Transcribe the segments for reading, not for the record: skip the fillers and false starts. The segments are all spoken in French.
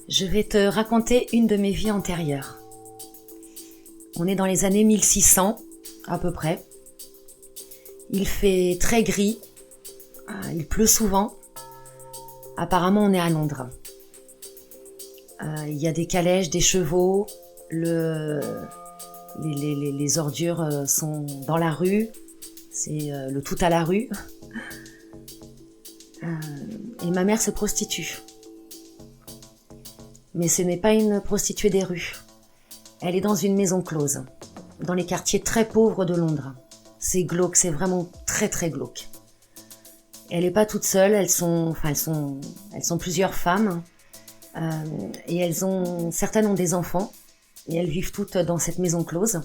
Je vais te raconter une de mes vies antérieures. On est dans les années 1600, à peu près. Il fait très gris, il pleut souvent. Apparemment, on est à Londres. Il y a des calèches, des chevaux, les ordures sont dans la rue, c'est le tout à la rue. Et ma mère se prostitue. Mais ce n'est pas une prostituée des rues. Elle est dans une maison close, dans les quartiers très pauvres de Londres. C'est glauque, c'est vraiment très très glauque. Elle n'est pas toute seule, elles sont plusieurs femmes. Et certaines ont des enfants. Et elles vivent toutes dans cette maison close.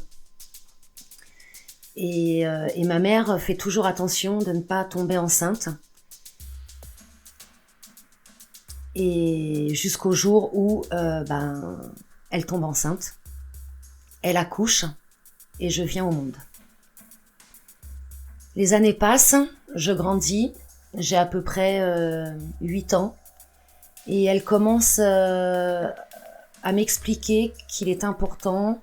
Et ma mère fait toujours attention de ne pas tomber enceinte. Et jusqu'au jour où elle tombe enceinte, elle accouche et je viens au monde. Les années passent, je grandis, j'ai à peu près 8 ans et elle commence à m'expliquer qu'il est important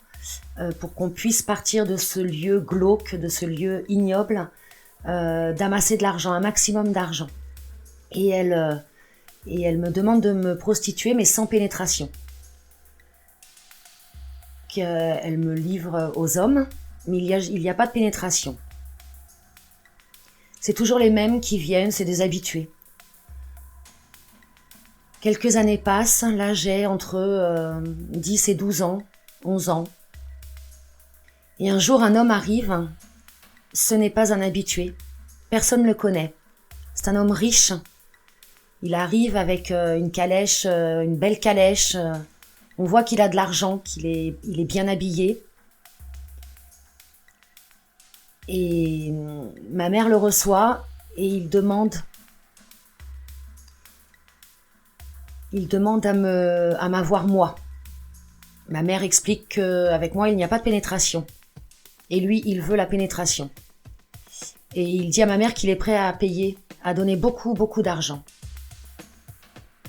pour qu'on puisse partir de ce lieu glauque, de ce lieu ignoble, d'amasser de l'argent, un maximum d'argent. Et elle me demande de me prostituer, mais sans pénétration. Elle me livre aux hommes, mais il y a pas de pénétration. C'est toujours les mêmes qui viennent, c'est des habitués. Quelques années passent, là j'ai entre 10 et 12 ans, 11 ans. Et un jour, un homme arrive, ce n'est pas un habitué, personne ne le connaît. C'est un homme riche. Il arrive avec une calèche, une belle calèche. On voit qu'il a de l'argent, il est bien habillé. Et ma mère le reçoit et il demande à m'avoir moi. Ma mère explique qu'avec moi, il n'y a pas de pénétration. Et lui, il veut la pénétration. Et il dit à ma mère qu'il est prêt à payer, à donner beaucoup, beaucoup d'argent.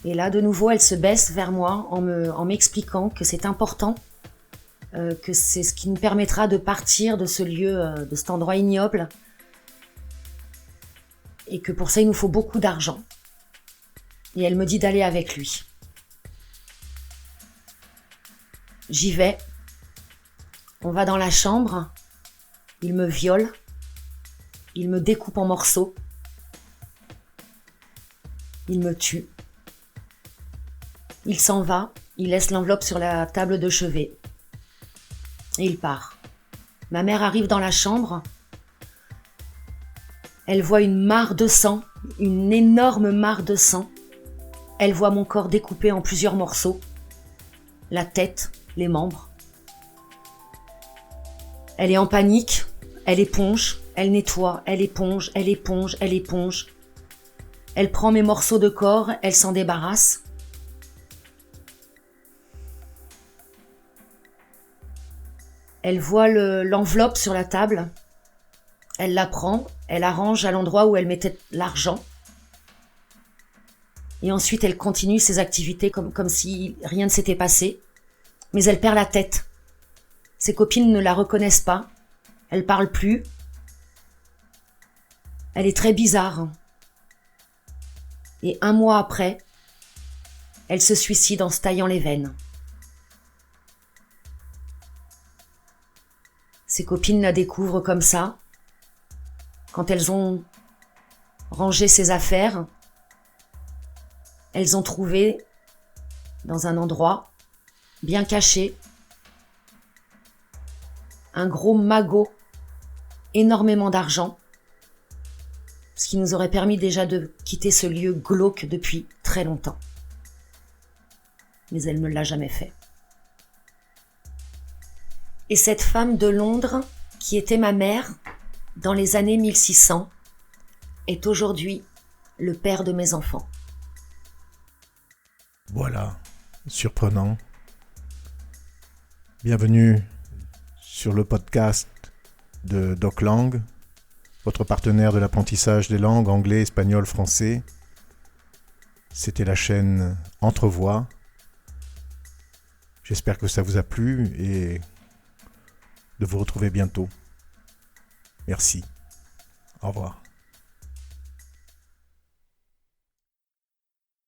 Et là, de nouveau, elle se baisse vers moi en m'expliquant que c'est important, que c'est ce qui nous permettra de partir de ce lieu, de cet endroit ignoble, et que pour ça, il nous faut beaucoup d'argent. Et elle me dit d'aller avec lui. J'y vais. On va dans la chambre. Il me viole. Il me découpe en morceaux. Il me tue. Il s'en va, il laisse l'enveloppe sur la table de chevet. Et il part. Ma mère arrive dans la chambre. Elle voit une mare de sang, une énorme mare de sang. Elle voit mon corps découpé en plusieurs morceaux. La tête, les membres. Elle est en panique, elle éponge, elle nettoie, elle éponge, elle éponge, elle éponge. Elle prend mes morceaux de corps, elle s'en débarrasse. Elle voit l'enveloppe sur la table, elle la prend, elle arrange à l'endroit où elle mettait l'argent. Et ensuite, elle continue ses activités comme si rien ne s'était passé. Mais elle perd la tête. Ses copines ne la reconnaissent pas. Elle parle plus. Elle est très bizarre. Et 1 mois après, elle se suicide en se taillant les veines. Ses copines la découvrent comme ça. Quand elles ont rangé ses affaires, elles ont trouvé dans un endroit bien caché un gros magot, énormément d'argent, ce qui nous aurait permis déjà de quitter ce lieu glauque depuis très longtemps. Mais elle ne l'a jamais fait. Et cette femme de Londres, qui était ma mère dans les années 1600, est aujourd'hui le père de mes enfants. Voilà, surprenant. Bienvenue sur le podcast de DocLangue, votre partenaire de l'apprentissage des langues anglais, espagnol, français. C'était la chaîne Entrevoix. J'espère que ça vous a plu et de vous retrouver bientôt. Merci. Au revoir.